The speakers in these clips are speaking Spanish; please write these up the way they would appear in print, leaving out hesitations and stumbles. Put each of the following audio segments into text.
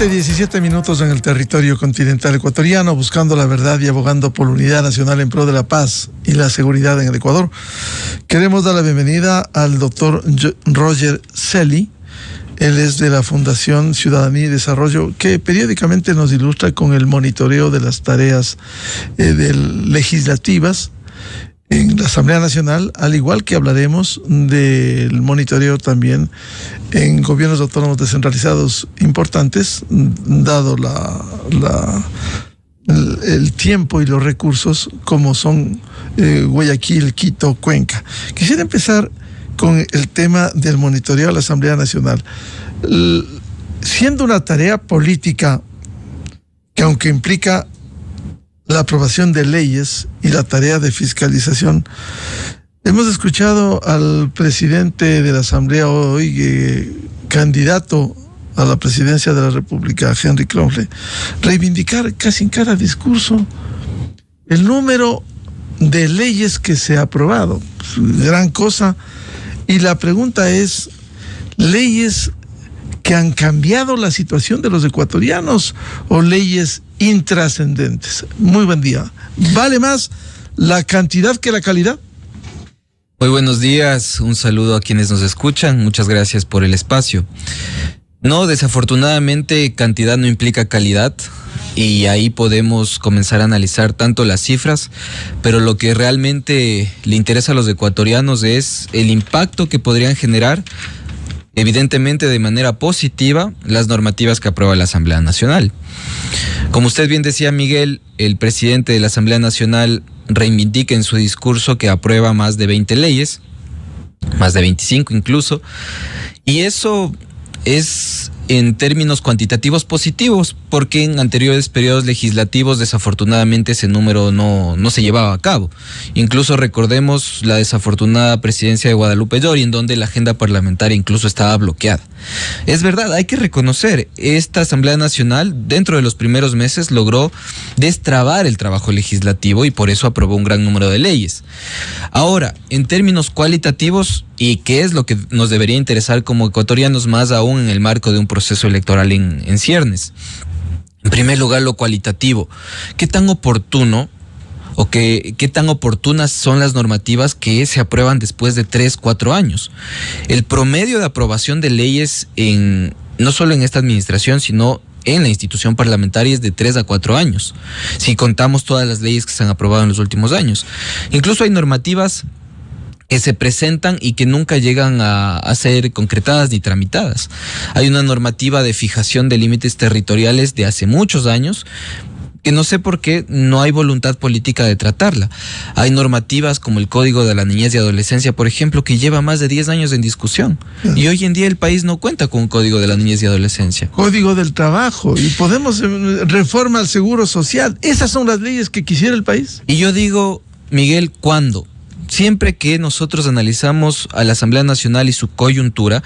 7:17 en el territorio continental ecuatoriano, buscando la verdad y abogando por la unidad nacional en pro de la paz y la seguridad en el Ecuador. Queremos dar la bienvenida al doctor Roger Celi. Él es de la Fundación Ciudadanía y Desarrollo, que periódicamente nos ilustra con el monitoreo de las tareas legislativas en la Asamblea Nacional, al igual que hablaremos del monitoreo también en gobiernos autónomos descentralizados importantes, dado el tiempo y los recursos como son Guayaquil, Quito, Cuenca. Quisiera empezar con el tema del monitoreo a la Asamblea Nacional. Siendo una tarea política que, aunque implica la aprobación de leyes y la tarea de fiscalización, hemos escuchado al presidente de la Asamblea hoy, candidato a la presidencia de la República, Henry Kromhle, reivindicar casi en cada discurso el número de leyes que se ha aprobado. Gran cosa. Y la pregunta es, ¿leyes que han cambiado la situación de los ecuatorianos o leyes intrascendentes? Muy buen día. ¿Vale más la cantidad que la calidad? Muy buenos días, un saludo a quienes nos escuchan, muchas gracias por el espacio. No, desafortunadamente cantidad no implica calidad, y ahí podemos comenzar a analizar tanto las cifras, pero lo que realmente le interesa a los ecuatorianos es el impacto que podrían generar, evidentemente de manera positiva, las normativas que aprueba la Asamblea Nacional. Como usted bien decía, Miguel, el presidente de la Asamblea Nacional reivindica en su discurso que aprueba más de 20 leyes, más de 25 incluso, y eso es en términos cuantitativos positivos, porque en anteriores periodos legislativos desafortunadamente ese número no se llevaba a cabo. Incluso recordemos la desafortunada presidencia de Guadalupe Llori, en donde la agenda parlamentaria incluso estaba bloqueada. Es verdad, hay que reconocer, esta Asamblea Nacional dentro de los primeros meses logró destrabar el trabajo legislativo y por eso aprobó un gran número de leyes. Ahora, en términos cualitativos, y qué es lo que nos debería interesar como ecuatorianos, más aún en el marco de un proceso electoral en ciernes. En primer lugar, lo cualitativo. ¿Qué tan oportuno o qué tan oportunas son las normativas que se aprueban después de 3-4 años? El promedio de aprobación de leyes no solo en esta administración, sino en la institución parlamentaria es de 3 a 4 años, si contamos todas las leyes que se han aprobado en los últimos años. Incluso hay normativas que se presentan y que nunca llegan a ser concretadas ni tramitadas. Hay una normativa de fijación de límites territoriales de hace muchos años que no sé por qué no hay voluntad política de tratarla. Hay normativas como el Código de la Niñez y Adolescencia, por ejemplo, que lleva más de 10 años en discusión. Y hoy en día el país no cuenta con un Código de la Niñez y Adolescencia. Código del Trabajo, y podemos reforma al Seguro Social. ¿Esas son las leyes que quisiera el país? Y yo digo, Miguel, ¿cuándo? Siempre que nosotros analizamos a la Asamblea Nacional y su coyuntura,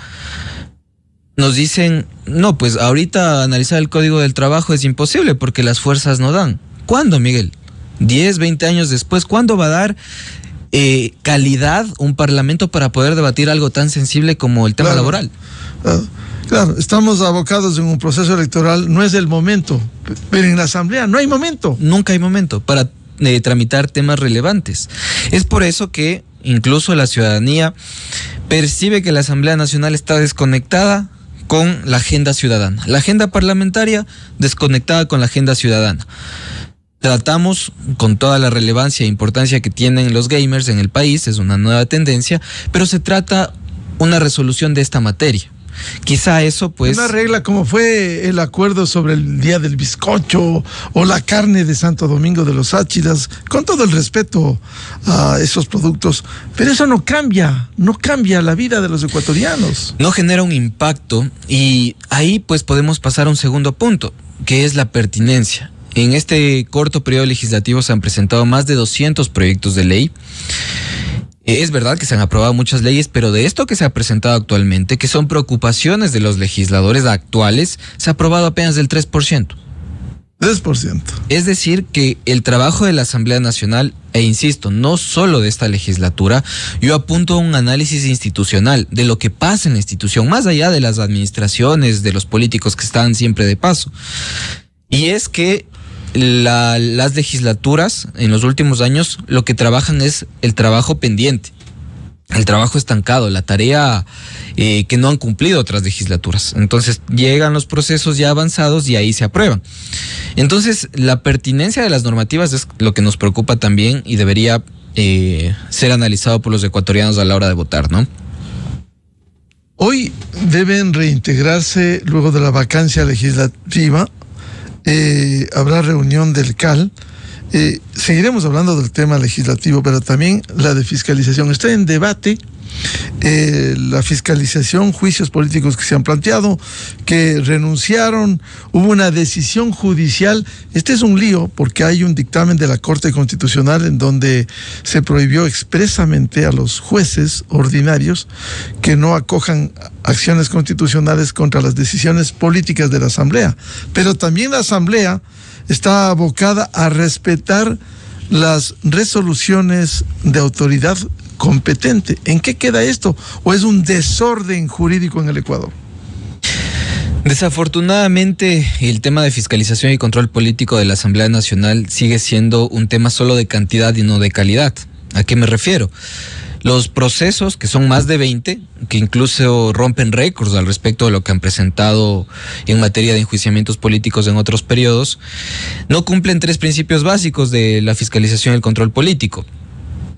nos dicen, no, pues ahorita analizar el Código del Trabajo es imposible porque las fuerzas no dan. ¿Cuándo, Miguel? 10, 20 años después, ¿cuándo va a dar calidad un parlamento para poder debatir algo tan sensible como el tema laboral? Claro, estamos abocados en un proceso electoral, no es el momento, pero en la Asamblea no hay momento. Nunca hay momento para tramitar temas relevantes. Es por eso que incluso la ciudadanía percibe que la Asamblea Nacional está desconectada con la agenda ciudadana. La agenda parlamentaria desconectada con la agenda ciudadana. Tratamos con toda la relevancia e importancia que tienen los gamers en el país, es una nueva tendencia, pero se trata una resolución de esta materia. Quizá eso pues... Una regla como fue el acuerdo sobre el día del bizcocho o la carne de Santo Domingo de los Áchilas, con todo el respeto a esos productos, pero eso no cambia la vida de los ecuatorianos. No genera un impacto y ahí pues podemos pasar a un segundo punto, que es la pertinencia. En este corto periodo legislativo se han presentado más de 200 proyectos de ley. Es verdad que se han aprobado muchas leyes, pero de esto que se ha presentado actualmente, que son preocupaciones de los legisladores actuales, se ha aprobado apenas el 3%. 3%. Es decir, que el trabajo de la Asamblea Nacional e insisto, no solo de esta legislatura, yo apunto a un análisis institucional de lo que pasa en la institución, más allá de las administraciones, de los políticos que están siempre de paso. Y es que las legislaturas en los últimos años lo que trabajan es el trabajo pendiente, el trabajo estancado, la tarea que no han cumplido otras legislaturas. Entonces llegan los procesos ya avanzados y ahí se aprueban. Entonces la pertinencia de las normativas es lo que nos preocupa también y debería ser analizado por los ecuatorianos a la hora de votar, ¿no? Hoy deben reintegrarse luego de la vacancia legislativa. Habrá reunión del CAL. Seguiremos hablando del tema legislativo, pero también la de fiscalización. Está en debate la fiscalización, juicios políticos que se han planteado, que renunciaron, hubo una decisión judicial. Este es un lío porque hay un dictamen de la Corte Constitucional en donde se prohibió expresamente a los jueces ordinarios que no acojan acciones constitucionales contra las decisiones políticas de la Asamblea. Pero también la Asamblea está abocada a respetar las resoluciones de autoridad competente. ¿En qué queda esto? ¿O es un desorden jurídico en el Ecuador? Desafortunadamente, el tema de fiscalización y control político de la Asamblea Nacional sigue siendo un tema solo de cantidad y no de calidad. ¿A qué me refiero? Los procesos, que son más de 20, que incluso rompen récords al respecto de lo que han presentado en materia de enjuiciamientos políticos en otros periodos, no cumplen 3 principios básicos de la fiscalización y el control político.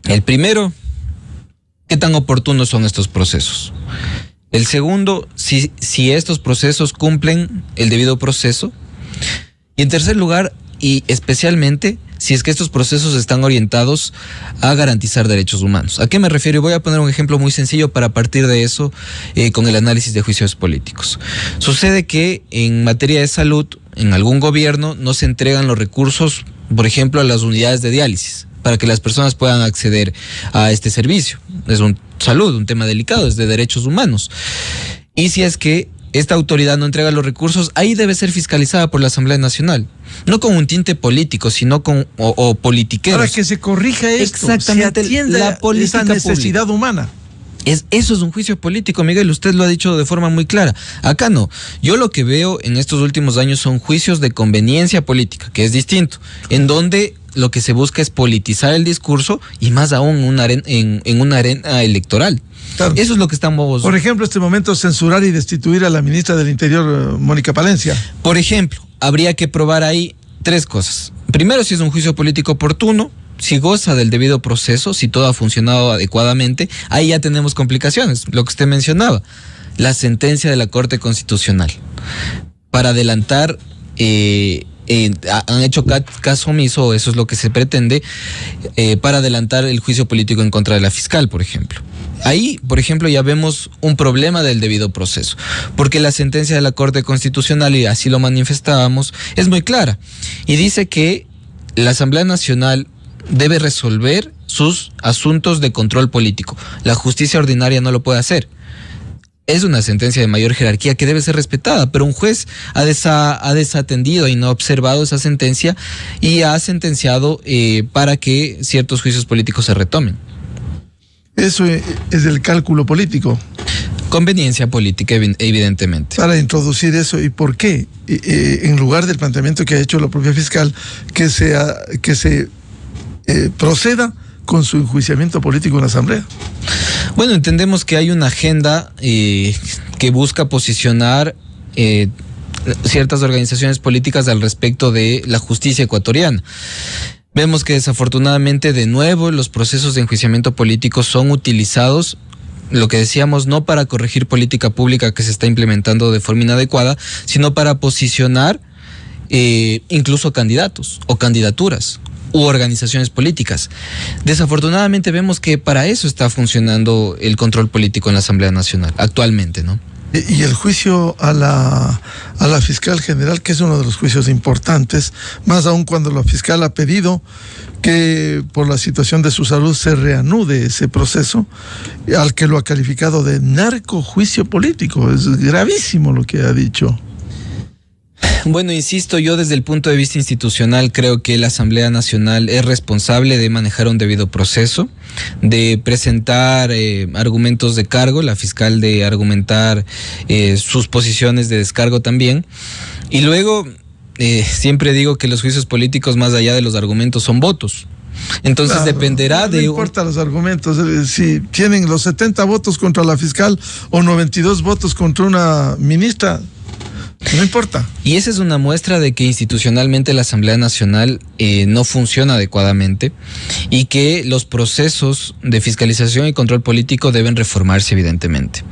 El primero, ¿qué tan oportunos son estos procesos? El segundo, si estos procesos cumplen el debido proceso. Y en tercer lugar, y especialmente, si es que estos procesos están orientados a garantizar derechos humanos. ¿A qué me refiero? Voy a poner un ejemplo muy sencillo para partir de eso con el análisis de juicios políticos. Sucede que en materia de salud, en algún gobierno no se entregan los recursos, por ejemplo, a las unidades de diálisis, para que las personas puedan acceder a este servicio. Es un tema delicado, es de derechos humanos. Y si es que esta autoridad no entrega los recursos, ahí debe ser fiscalizada por la Asamblea Nacional. No con un tinte político, sino con o politiqueros. Para que se corrija esto, exactamente, se atienda la política esa necesidad pública humana. Eso es un juicio político, Miguel, usted lo ha dicho de forma muy clara. Acá no. Yo lo que veo en estos últimos años son juicios de conveniencia política, que es distinto, en donde lo que se busca es politizar el discurso y más aún en una arena electoral. Claro. Eso es lo que estamos... Por ejemplo, en este momento censurar y destituir a la ministra del Interior, Mónica Palencia. Por ejemplo, habría que probar ahí 3 cosas. Primero, si es un juicio político oportuno, si goza del debido proceso, si todo ha funcionado adecuadamente, ahí ya tenemos complicaciones, lo que usted mencionaba, la sentencia de la Corte Constitucional. Para adelantar, han hecho caso omiso, eso es lo que se pretende, para adelantar el juicio político en contra de la fiscal, por ejemplo. Ahí, por ejemplo, ya vemos un problema del debido proceso, porque la sentencia de la Corte Constitucional, y así lo manifestábamos, es muy clara, y dice que la Asamblea Nacional debe resolver sus asuntos de control político. La justicia ordinaria no lo puede hacer. Es una sentencia de mayor jerarquía que debe ser respetada, pero un juez ha desatendido y no ha observado esa sentencia y ha sentenciado para que ciertos juicios políticos se retomen. Eso es el cálculo político. Conveniencia política, evidentemente. Para introducir eso, ¿y por qué? En lugar del planteamiento que ha hecho la propia fiscal, que se proceda con su enjuiciamiento político en la Asamblea. Bueno, entendemos que hay una agenda que busca posicionar ciertas organizaciones políticas al respecto de la justicia ecuatoriana. Vemos que desafortunadamente de nuevo los procesos de enjuiciamiento político son utilizados, lo que decíamos, no para corregir política pública que se está implementando de forma inadecuada, sino para posicionar incluso candidatos o candidaturas u organizaciones políticas. Desafortunadamente vemos que para eso está funcionando el control político en la Asamblea Nacional actualmente, ¿no? Y el juicio a la fiscal general, que es uno de los juicios importantes, más aún cuando la fiscal ha pedido que por la situación de su salud se reanude ese proceso, al que lo ha calificado de narcojuicio político. Es gravísimo lo que ha dicho. Bueno, insisto, yo desde el punto de vista institucional creo que la Asamblea Nacional es responsable de manejar un debido proceso, de presentar argumentos de cargo, la fiscal de argumentar sus posiciones de descargo también, y luego siempre digo que los juicios políticos más allá de los argumentos son votos. Entonces claro, dependerá de... No importa los argumentos, si tienen los 70 votos contra la fiscal o 92 votos contra una ministra, no importa. Y esa es una muestra de que institucionalmente la Asamblea Nacional no funciona adecuadamente y que los procesos de fiscalización y control político deben reformarse evidentemente.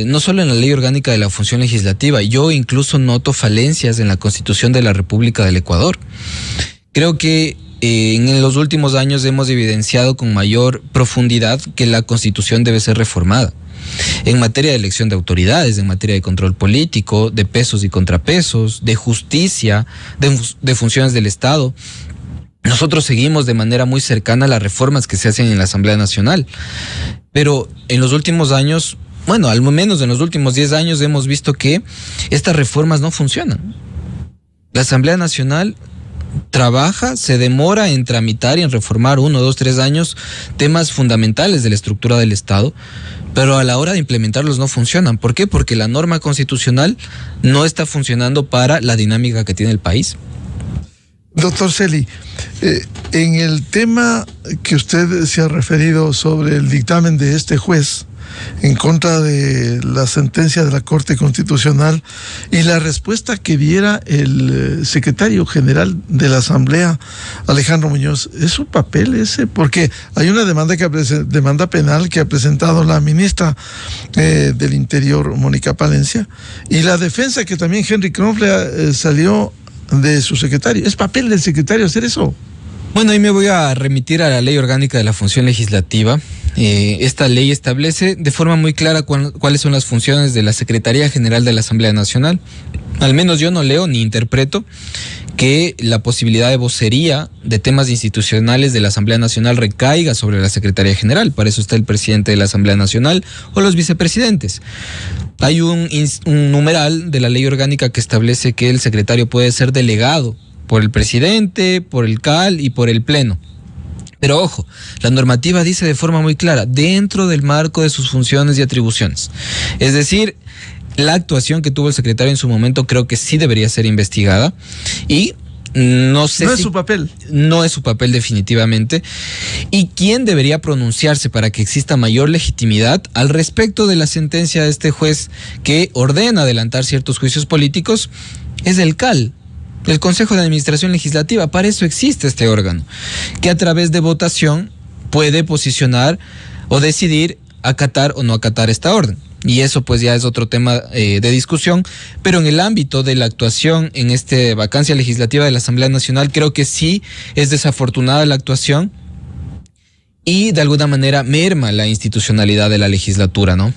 No solo en la Ley Orgánica de la Función Legislativa, yo incluso noto falencias en la Constitución de la República del Ecuador. Creo que en los últimos años hemos evidenciado con mayor profundidad que la Constitución debe ser reformada. En materia de elección de autoridades, en materia de control político, de pesos y contrapesos, de justicia, de funciones del Estado. Nosotros seguimos de manera muy cercana las reformas que se hacen en la Asamblea Nacional. Pero en los últimos años, bueno, al menos en los últimos 10 años hemos visto que estas reformas no funcionan. La Asamblea Nacional trabaja, se demora en tramitar y en reformar 1, 2, 3 años temas fundamentales de la estructura del Estado, pero a la hora de implementarlos no funcionan. ¿Por qué? Porque la norma constitucional no está funcionando para la dinámica que tiene el país. Doctor Celi, en el tema que usted se ha referido sobre el dictamen de este juez en contra de la sentencia de la Corte Constitucional y la respuesta que diera el secretario general de la Asamblea, Alejandro Muñoz, ¿es su papel ese? Porque hay una demanda penal que ha presentado la ministra del Interior, Mónica Palencia, y la defensa que también Henry Kronfle salió de su secretario. ¿Es papel del secretario hacer eso? Bueno, ahí me voy a remitir a la Ley Orgánica de la Función Legislativa. Esta ley establece de forma muy clara cuáles son las funciones de la Secretaría General de la Asamblea Nacional. Al menos yo no leo ni interpreto que la posibilidad de vocería de temas institucionales de la Asamblea Nacional recaiga sobre la Secretaría General. Para eso está el presidente de la Asamblea Nacional o los vicepresidentes. Hay un numeral de la Ley Orgánica que establece que el secretario puede ser delegado por el presidente, por el CAL y por el Pleno. Pero ojo, la normativa dice de forma muy clara, dentro del marco de sus funciones y atribuciones. Es decir, la actuación que tuvo el secretario en su momento creo que sí debería ser investigada y no sé no es su papel. No es su papel definitivamente. ¿Y quién debería pronunciarse para que exista mayor legitimidad al respecto de la sentencia de este juez que ordena adelantar ciertos juicios políticos? Es el CAL. El Consejo de Administración Legislativa. Para eso existe este órgano, que a través de votación puede posicionar o decidir acatar o no acatar esta orden. Y eso pues ya es otro tema de discusión, pero en el ámbito de la actuación en esta vacancia legislativa de la Asamblea Nacional creo que sí es desafortunada la actuación y de alguna manera merma la institucionalidad de la legislatura, ¿no?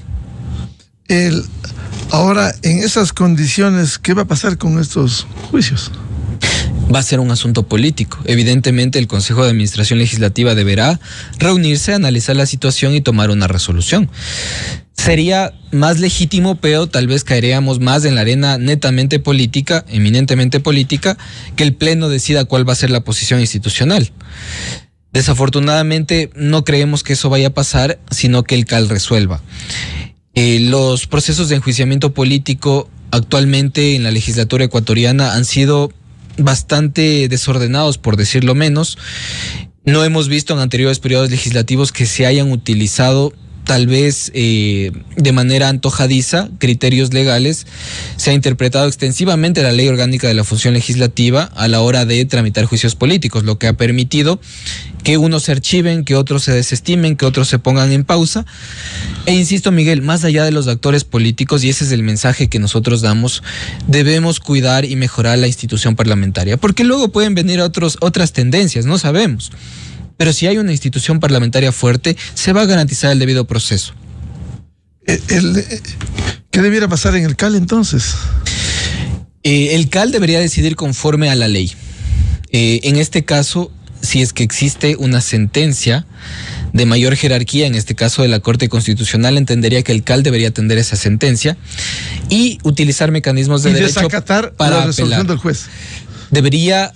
Ahora, en esas condiciones, ¿qué va a pasar con estos juicios? Va a ser un asunto político. Evidentemente, el Consejo de Administración Legislativa deberá reunirse, analizar la situación y tomar una resolución. Sería más legítimo, pero tal vez caeríamos más en la arena netamente política, eminentemente política, que el Pleno decida cuál va a ser la posición institucional. Desafortunadamente, no creemos que eso vaya a pasar, sino que el CAL resuelva. Los procesos de enjuiciamiento político actualmente en la legislatura ecuatoriana han sido bastante desordenados, por decirlo menos. No hemos visto en anteriores periodos legislativos que se hayan utilizado tal vez de manera antojadiza criterios legales. Se ha interpretado extensivamente la Ley Orgánica de la Función Legislativa a la hora de tramitar juicios políticos, lo que ha permitido que unos se archiven, que otros se desestimen, que otros se pongan en pausa. E insisto, Miguel, más allá de los actores políticos, y ese es el mensaje que nosotros damos, debemos cuidar y mejorar la institución parlamentaria, porque luego pueden venir otras tendencias, no sabemos. Pero si hay una institución parlamentaria fuerte, se va a garantizar el debido proceso. ¿Qué debiera pasar en el CAL entonces? El CAL debería decidir conforme a la ley. En este caso, si es que existe una sentencia de mayor jerarquía, en este caso de la Corte Constitucional, entendería que el CAL debería atender esa sentencia y utilizar mecanismos de derecho para la resolución del juez. Debería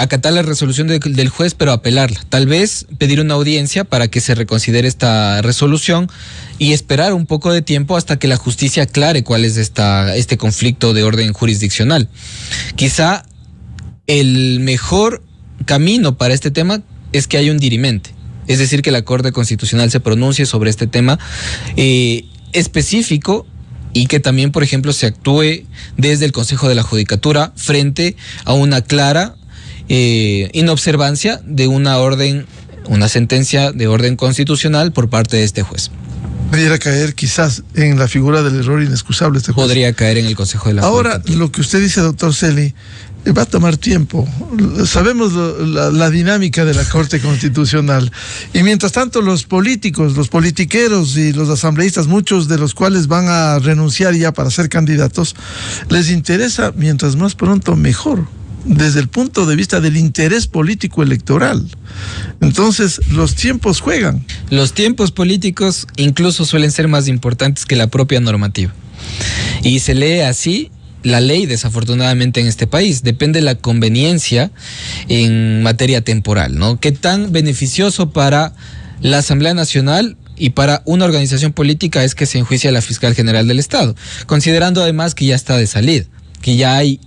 acatar la resolución del juez, pero apelarla. Tal vez pedir una audiencia para que se reconsidere esta resolución y esperar un poco de tiempo hasta que la justicia aclare cuál es este conflicto de orden jurisdiccional. Quizá el mejor camino para este tema es que haya un dirimente, es decir, que la Corte Constitucional se pronuncie sobre este tema específico y que también, por ejemplo, se actúe desde el Consejo de la Judicatura frente a una clara inobservancia de una sentencia de orden constitucional por parte de este juez. Podría caer quizás en la figura del error inexcusable este juez. Podría caer en el Consejo de la Judicatura. Ahora, lo que usted dice, doctor Celi, va a tomar tiempo. Sabemos la dinámica de la Corte Constitucional. Y mientras tanto, los políticos, los politiqueros y los asambleístas, muchos de los cuales van a renunciar ya para ser candidatos, les interesa, mientras más pronto, mejor, desde el punto de vista del interés político electoral. Entonces, los tiempos juegan. Los tiempos políticos incluso suelen ser más importantes que la propia normativa. Y se lee así la ley, desafortunadamente, en este país. Depende de la conveniencia en materia temporal, ¿no? ¿Qué tan beneficioso para la Asamblea Nacional y para una organización política es que se enjuicie a la Fiscal General del Estado? Considerando además que ya está de salida, que ya hay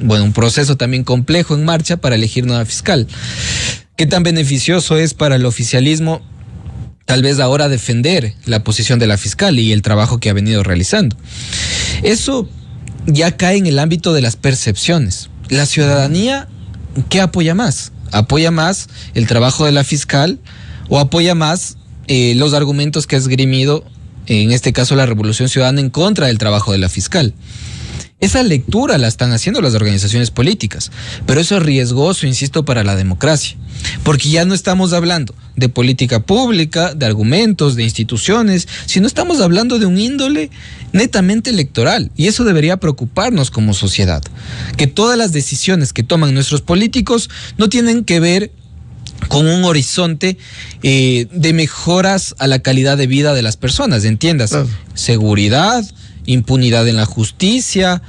un proceso también complejo en marcha para elegir nueva fiscal. ¿Qué tan beneficioso es para el oficialismo tal vez ahora defender la posición de la fiscal y el trabajo que ha venido realizando? Eso ya cae en el ámbito de las percepciones. La ciudadanía, ¿qué apoya más? ¿Apoya más el trabajo de la fiscal o apoya más los argumentos que ha esgrimido, en este caso la Revolución Ciudadana, en contra del trabajo de la fiscal? Esa lectura la están haciendo las organizaciones políticas, pero eso es riesgoso, insisto, para la democracia, porque ya no estamos hablando de política pública, de argumentos, de instituciones, sino estamos hablando de un índole netamente electoral, y eso debería preocuparnos como sociedad, que todas las decisiones que toman nuestros políticos no tienen que ver con un horizonte de mejoras a la calidad de vida de las personas, entiendas, seguridad, impunidad en la justicia,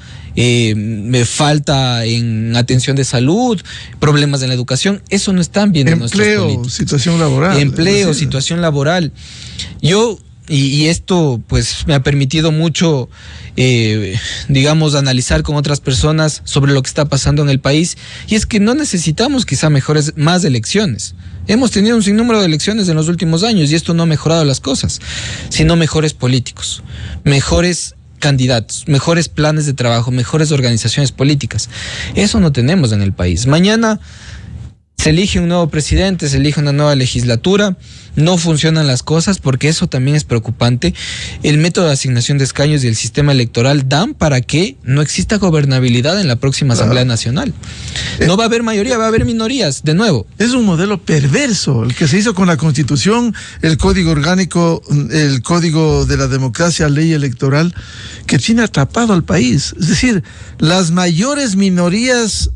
falta en atención de salud, problemas en la educación. Eso no están viendo nuestros políticos. Situación laboral. Empleo, situación laboral. Yo, y esto pues me ha permitido mucho, digamos, analizar con otras personas sobre lo que está pasando en el país, y es que no necesitamos quizá más elecciones. Hemos tenido un sinnúmero de elecciones en los últimos años y esto no ha mejorado las cosas, sino mejores políticos, mejores candidatos, mejores planes de trabajo, mejores organizaciones políticas. Eso no tenemos en el país. Mañana se elige un nuevo presidente, se elige una nueva legislatura, no funcionan las cosas, porque eso también es preocupante. El método de asignación de escaños y el sistema electoral dan para que no exista gobernabilidad en la próxima Asamblea Nacional. No va a haber mayoría, va a haber minorías, de nuevo. Es un modelo perverso el que se hizo con la Constitución, el Código Orgánico, el Código de la Democracia, Ley Electoral, que tiene atrapado al país. Es decir, las mayores minorías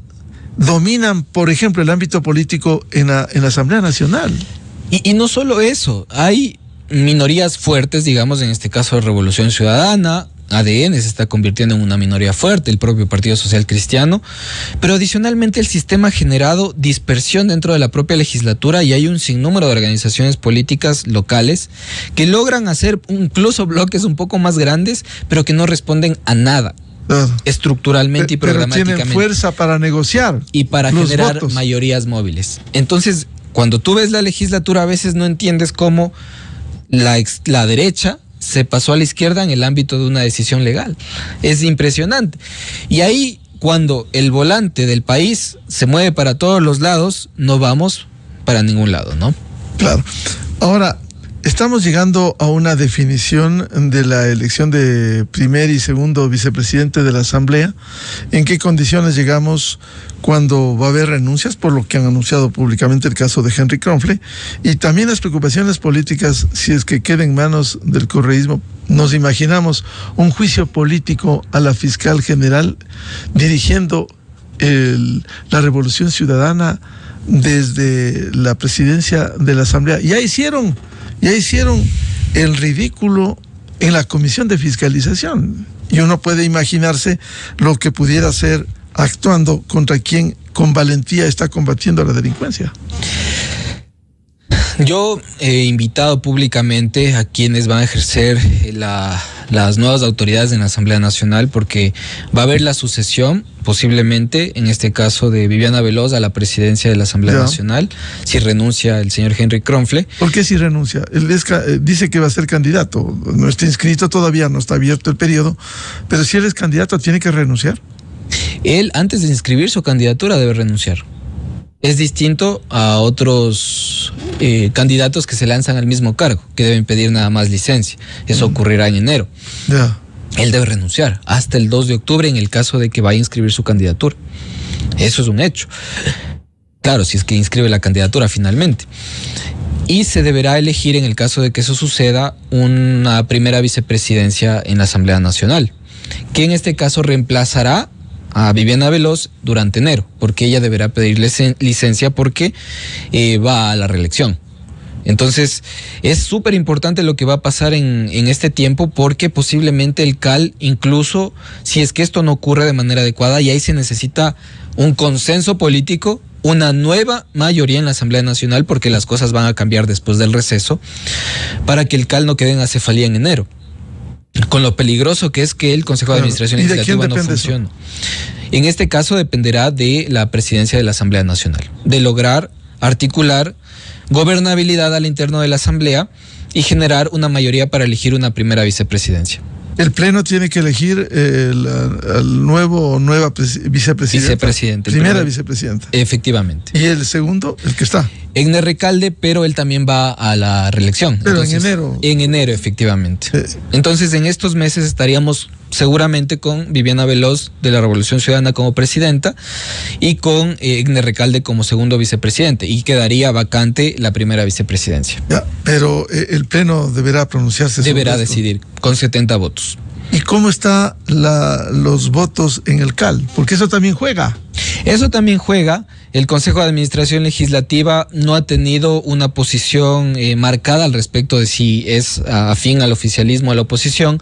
dominan, por ejemplo, el ámbito político en la Asamblea Nacional. Y no solo eso, hay minorías fuertes, digamos, en este caso de Revolución Ciudadana, ADN se está convirtiendo en una minoría fuerte, el propio Partido Social Cristiano, pero adicionalmente el sistema ha generado dispersión dentro de la propia legislatura y hay un sinnúmero de organizaciones políticas locales que logran hacer incluso bloques un poco más grandes, pero que no responden a nada. Estructuralmente y programáticamente. Pero tienen fuerza para negociar y para generar mayorías móviles. Entonces, cuando tú ves la legislatura, a veces no entiendes cómo la derecha se pasó a la izquierda en el ámbito de una decisión legal. Es impresionante. Y ahí, cuando el volante del país se mueve para todos los lados, no vamos para ningún lado, ¿no? Claro. Ahora, estamos llegando a una definición de la elección de primer y segundo vicepresidente de la Asamblea. ¿En qué condiciones llegamos cuando va a haber renuncias, por lo que han anunciado públicamente el caso de Henry Kronfle? Y también las preocupaciones políticas, si es que queda en manos del correísmo. Nos imaginamos un juicio político a la fiscal general dirigiendo la Revolución Ciudadana desde la presidencia de la Asamblea ya hicieron el ridículo en la Comisión de Fiscalización. Y uno puede imaginarse lo que pudiera hacer actuando contra quien con valentía está combatiendo a la delincuencia. Yo he invitado públicamente a quienes van a ejercer las nuevas autoridades en la Asamblea Nacional, porque va a haber la sucesión, posiblemente, en este caso de Viviana Veloz a la presidencia de la Asamblea Nacional, si renuncia el señor Henry Kronfle. ¿Por qué si renuncia? Él dice que va a ser candidato, no está inscrito todavía, no está abierto el periodo, pero si él es candidato, ¿tiene que renunciar? Él, antes de inscribir su candidatura, debe renunciar. Es distinto a otros candidatos que se lanzan al mismo cargo, que deben pedir nada más licencia. Eso ocurrirá en enero. Él debe renunciar hasta el 2 de octubre en el caso de que vaya a inscribir su candidatura. Eso es un hecho. Claro, si es que inscribe la candidatura finalmente. Y se deberá elegir, en el caso de que eso suceda, una primera vicepresidencia en la Asamblea Nacional, que en este caso reemplazará a Viviana Veloz durante enero, porque ella deberá pedir licencia porque va a la reelección. Entonces es súper importante lo que va a pasar en este tiempo, porque posiblemente el CAL, incluso si es que esto no ocurre de manera adecuada, y ahí se necesita un consenso político, una nueva mayoría en la Asamblea Nacional, porque las cosas van a cambiar después del receso, para que el CAL no quede en acefalía en enero, con lo peligroso que es que el Consejo de Administración Legislativa no funcione. En este caso dependerá de la presidencia de la Asamblea Nacional, de lograr articular gobernabilidad al interno de la Asamblea y generar una mayoría para elegir una primera vicepresidencia. El Pleno tiene que elegir al nuevo o nueva vicepresidenta. Primera vicepresidenta. Efectivamente. ¿Y el segundo, el que está? Egner Recalde, pero él también va a la reelección. Pero entonces, en enero. En enero, efectivamente. Entonces, en estos meses estaríamos seguramente con Viviana Veloz de la Revolución Ciudadana como presidenta y con Egner Recalde como segundo vicepresidente, y quedaría vacante la primera vicepresidencia. Ya, pero el Pleno deberá pronunciarse. Deberá decidir con 70 votos. ¿Y cómo están los votos en el CAL? Porque eso también juega. Eso también juega. El Consejo de Administración Legislativa no ha tenido una posición marcada al respecto de si es afín al oficialismo o a la oposición.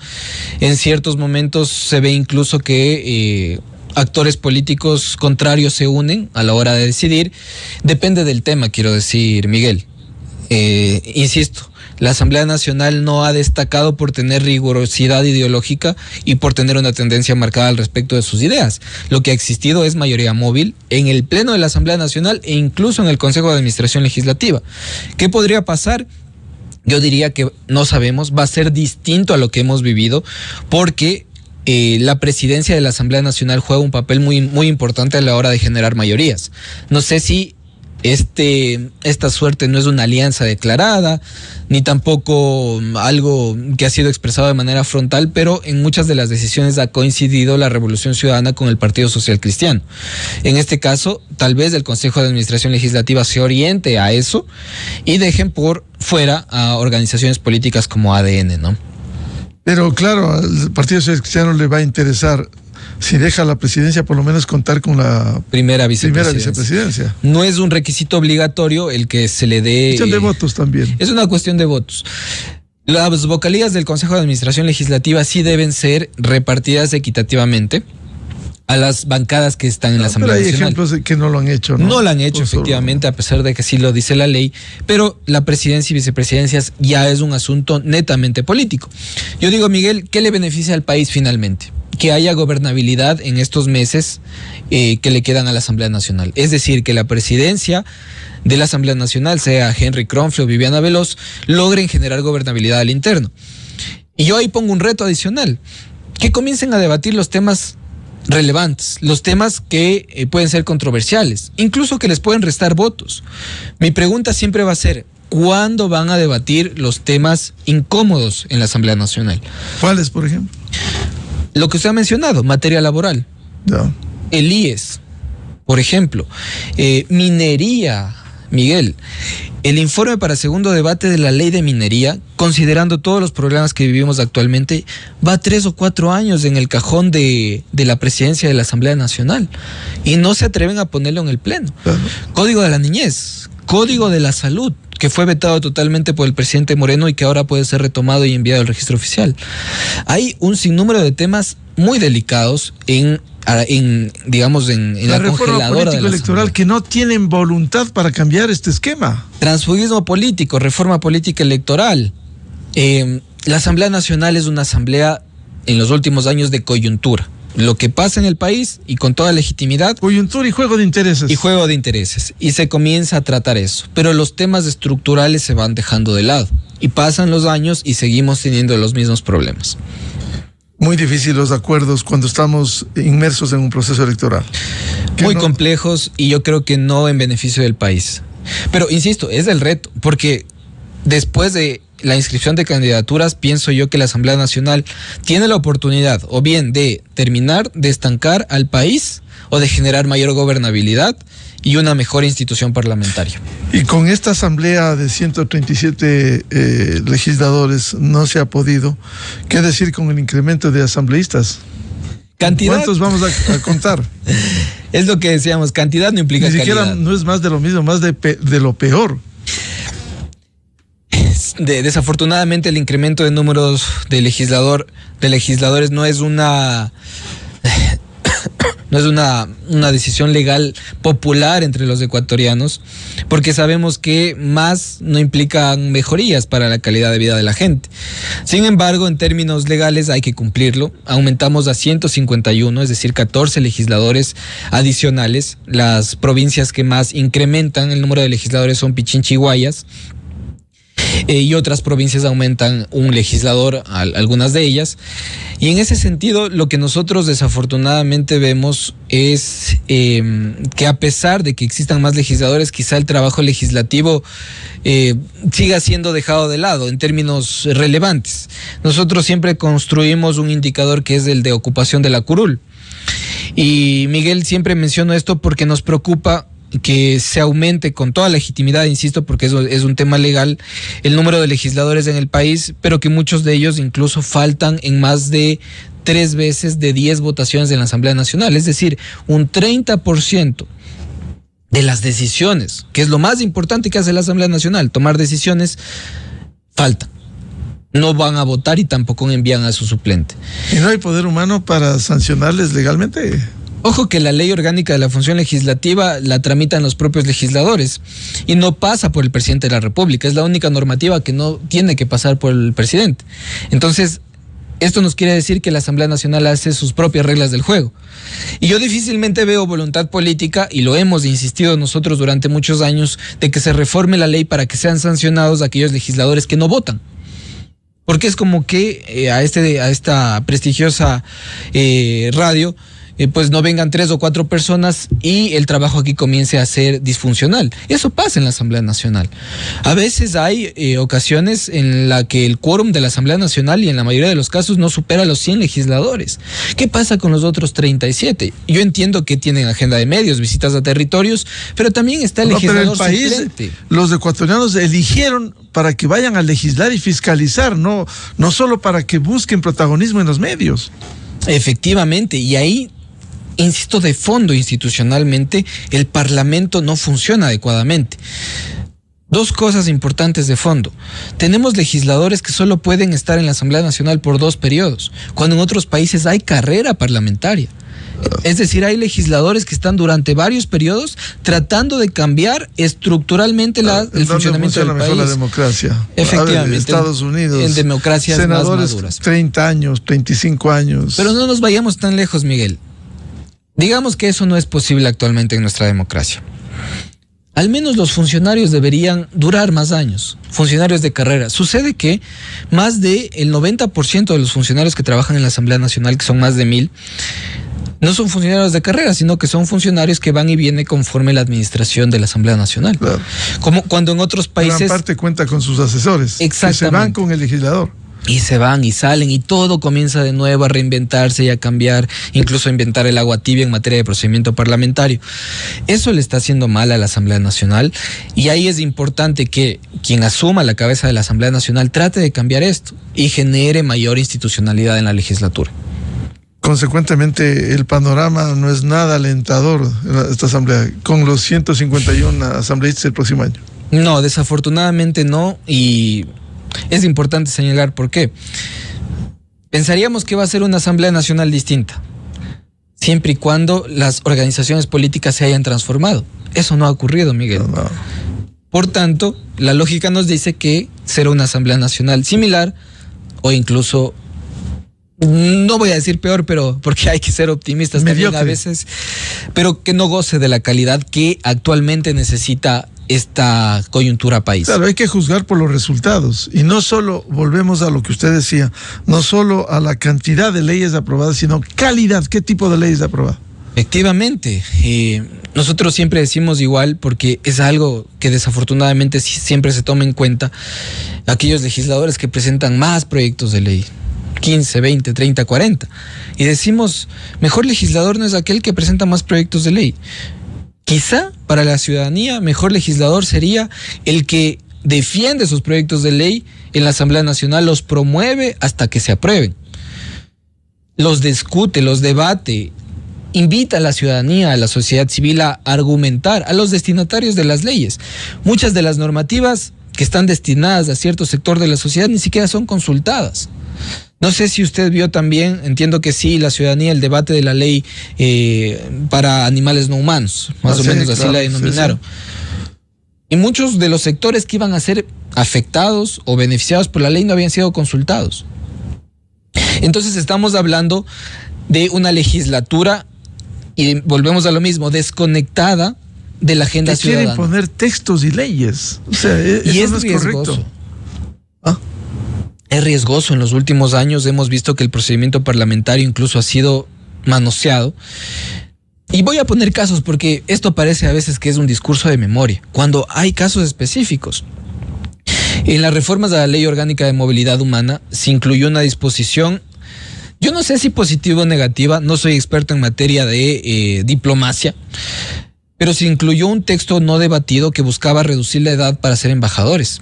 En ciertos momentos se ve incluso que actores políticos contrarios se unen a la hora de decidir. Depende del tema, quiero decir, Miguel. Insisto, la Asamblea Nacional no ha destacado por tener rigurosidad ideológica y por tener una tendencia marcada al respecto de sus ideas. Lo que ha existido es mayoría móvil en el Pleno de la Asamblea Nacional e incluso en el Consejo de Administración Legislativa. ¿Qué podría pasar? Yo diría que no sabemos, va a ser distinto a lo que hemos vivido, porque la presidencia de la Asamblea Nacional juega un papel muy importante a la hora de generar mayorías. No sé si esta suerte no es una alianza declarada, ni tampoco algo que ha sido expresado de manera frontal, pero en muchas de las decisiones ha coincidido la Revolución Ciudadana con el Partido Social Cristiano. En este caso, tal vez el Consejo de Administración Legislativa se oriente a eso y dejen por fuera a organizaciones políticas como ADN, ¿no? Pero claro, al Partido Social Cristiano le va a interesar, si deja la presidencia, por lo menos contar con la primera vicepresidencia. No es un requisito obligatorio el que se le dé. Cuestión de votos también. Es una cuestión de votos. Las vocalías del Consejo de Administración Legislativa sí deben ser repartidas equitativamente a las bancadas que están en la Asamblea Nacional. Pero hay ejemplos de que no lo han hecho, ¿no? No lo han hecho, efectivamente, a pesar de que sí lo dice la ley, pero la presidencia y vicepresidencias ya es un asunto netamente político. Yo digo, Miguel, ¿qué le beneficia al país finalmente? Que haya gobernabilidad en estos meses que le quedan a la Asamblea Nacional. Es decir, que la presidencia de la Asamblea Nacional, sea Henry Kronfle o Viviana Veloz, logren generar gobernabilidad al interno. Y yo ahí pongo un reto adicional, que comiencen a debatir los temas relevantes, los temas que pueden ser controversiales, incluso que les pueden restar votos. Mi pregunta siempre va a ser, ¿cuándo van a debatir los temas incómodos en la Asamblea Nacional? ¿Cuáles, por ejemplo? Lo que usted ha mencionado, materia laboral, no. El IES, por ejemplo, minería, Miguel, el informe para segundo debate de la ley de minería, considerando todos los problemas que vivimos actualmente, va 3 o 4 años en el cajón de la presidencia de la Asamblea Nacional y no se atreven a ponerlo en el Pleno. Código de la niñez, Código de la salud, que fue vetado totalmente por el presidente Moreno y que ahora puede ser retomado y enviado al registro oficial. Hay un sinnúmero de temas muy delicados en la reforma político-electoral que no tienen voluntad para cambiar este esquema. Transfugismo político, reforma política electoral. La Asamblea Nacional es una asamblea en los últimos años de coyuntura. Lo que pasa en el país y con toda legitimidad. Coyuntura y juego de intereses. Y juego de intereses. Y se comienza a tratar eso. Pero los temas estructurales se van dejando de lado. Y pasan los años y seguimos teniendo los mismos problemas. Muy difícil los acuerdos cuando estamos inmersos en un proceso electoral. Muy complejos y yo creo que no en beneficio del país. Pero insisto, es el reto, porque después de la inscripción de candidaturas, pienso yo que la Asamblea Nacional tiene la oportunidad o bien de terminar, de estancar al país o de generar mayor gobernabilidad y una mejor institución parlamentaria. Y con esta asamblea de 137 legisladores no se ha podido. ¿Qué decir con el incremento de asambleístas? ¿Cantidad? ¿Cuántos vamos a contar? Es lo que decíamos, cantidad no implica calidad. Ni siquiera no es más de lo mismo, más de lo peor. Desafortunadamente el incremento de números de legisladores no es una decisión legal popular entre los ecuatorianos, porque sabemos que más no implican mejorías para la calidad de vida de la gente. Sin embargo, en términos legales hay que cumplirlo. Aumentamos a 151, es decir, 14 legisladores adicionales. Las provincias que más incrementan el número de legisladores son Pichincha y Guayas. Y otras provincias aumentan un legislador, algunas de ellas. Y en ese sentido, lo que nosotros desafortunadamente vemos es que a pesar de que existan más legisladores, quizá el trabajo legislativo siga siendo dejado de lado en términos relevantes. Nosotros siempre construimos un indicador que es el de ocupación de la curul. Y Miguel, siempre menciono esto porque nos preocupa que se aumente con toda legitimidad, insisto, porque eso es un tema legal, el número de legisladores en el país, pero que muchos de ellos incluso faltan en más de 3 veces de 10 votaciones en la Asamblea Nacional, es decir, un 30% de las decisiones, que es lo más importante que hace la Asamblea Nacional, tomar decisiones, faltan. No van a votar y tampoco envían a su suplente. ¿Y no hay poder humano para sancionarles legalmente? Ojo que la ley orgánica de la función legislativa la tramitan los propios legisladores y no pasa por el presidente de la República. Es la única normativa que no tiene que pasar por el presidente. Entonces, esto nos quiere decir que la Asamblea Nacional hace sus propias reglas del juego. Y yo difícilmente veo voluntad política, y lo hemos insistido nosotros durante muchos años, de que se reforme la ley para que sean sancionados aquellos legisladores que no votan. Porque es como que a esta prestigiosa radio pues no vengan 3 o 4 personas y el trabajo aquí comience a ser disfuncional. Eso pasa en la Asamblea Nacional. A veces hay ocasiones en la que el quórum de la Asamblea Nacional, y en la mayoría de los casos, no supera los 100 legisladores. ¿Qué pasa con los otros 37? Yo entiendo que tienen agenda de medios, visitas a territorios, pero también está el legislador suplente. Los ecuatorianos eligieron para que vayan a legislar y fiscalizar, no solo para que busquen protagonismo en los medios. Efectivamente, y ahí, insisto, de fondo, institucionalmente, el Parlamento no funciona adecuadamente. 2 cosas importantes de fondo. Tenemos legisladores que solo pueden estar en la Asamblea Nacional por 2 periodos, cuando en otros países hay carrera parlamentaria. Es decir, hay legisladores que están durante varios periodos tratando de cambiar estructuralmente el funcionamiento del país. Mejor la democracia. Efectivamente. Estados Unidos. En democracias senadores más maduras. 30 años, 25 años. Pero no nos vayamos tan lejos, Miguel. Digamos que eso no es posible actualmente en nuestra democracia. Al menos los funcionarios deberían durar más años, funcionarios de carrera. Sucede que más del 90% de los funcionarios que trabajan en la Asamblea Nacional, que son más de 1000, no son funcionarios de carrera, sino que son funcionarios que van y vienen conforme la administración de la Asamblea Nacional. Claro. Como cuando en otros países... Gran parte cuenta con sus asesores. Exactamente. Que se van con el legislador. Y se van y salen y todo comienza de nuevo a reinventarse y a cambiar, incluso a inventar el agua tibia en materia de procedimiento parlamentario. Eso le está haciendo mal a la Asamblea Nacional, y ahí es importante que quien asuma la cabeza de la Asamblea Nacional trate de cambiar esto y genere mayor institucionalidad en la legislatura. Consecuentemente, el panorama no es nada alentador en esta Asamblea, con los 151 asambleístas el próximo año. No, desafortunadamente no, y es importante señalar por qué. Pensaríamos que va a ser una Asamblea Nacional distinta, siempre y cuando las organizaciones políticas se hayan transformado. Eso no ha ocurrido, Miguel. No. Por tanto, la lógica nos dice que será una Asamblea Nacional similar o incluso, no voy a decir peor, pero porque hay que ser optimistas también a veces, pero que no goce de la calidad que actualmente necesita esta coyuntura país. Claro, hay que juzgar por los resultados, y no solo, volvemos a lo que usted decía, no solo a la cantidad de leyes aprobadas, sino calidad. ¿Qué tipo de leyes aprobadas? Efectivamente, nosotros siempre decimos igual, porque es algo que desafortunadamente siempre se toma en cuenta, aquellos legisladores que presentan más proyectos de ley, 15, 20, 30, 40, y decimos, mejor legislador no es aquel que presenta más proyectos de ley. Quizá para la ciudadanía, mejor legislador sería el que defiende sus proyectos de ley en la Asamblea Nacional, los promueve hasta que se aprueben, los discute, los debate, invita a la ciudadanía, a la sociedad civil a argumentar, a los destinatarios de las leyes. Muchas de las normativas que están destinadas a cierto sector de la sociedad ni siquiera son consultadas. No sé si usted vio también, entiendo que sí, la ciudadanía, el debate de la ley para animales no humanos, más o menos así la denominaron. Sí. Y muchos de los sectores que iban a ser afectados o beneficiados por la ley no habían sido consultados. Entonces estamos hablando de una legislatura, y volvemos a lo mismo, desconectada de la agenda ciudadana. Quieren poner textos y leyes. O sea, y eso no es riesgoso. Correcto. ¿Ah? Es riesgoso. En los últimos años hemos visto que el procedimiento parlamentario incluso ha sido manoseado. Y voy a poner casos porque esto parece a veces que es un discurso de memoria, cuando hay casos específicos. En las reformas de la Ley Orgánica de Movilidad Humana se incluyó una disposición, yo no sé si positiva o negativa, no soy experto en materia de diplomacia, pero se incluyó un texto no debatido que buscaba reducir la edad para ser embajadores.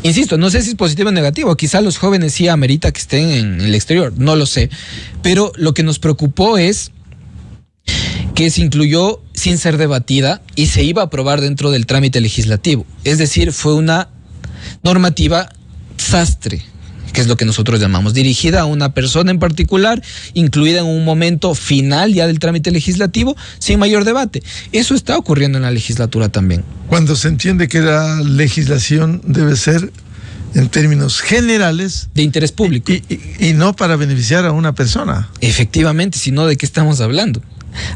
Insisto, no sé si es positivo o negativo, quizá los jóvenes sí amerita que estén en el exterior, no lo sé, pero lo que nos preocupó es que se incluyó sin ser debatida y se iba a aprobar dentro del trámite legislativo. Es decir, fue una normativa sastre, que es lo que nosotros llamamos, dirigida a una persona en particular, incluida en un momento final ya del trámite legislativo, sin mayor debate. Eso está ocurriendo en la legislatura también. Cuando se entiende que la legislación debe ser, en términos generales, de interés público. Y no para beneficiar a una persona. Efectivamente, sino ¿de qué estamos hablando?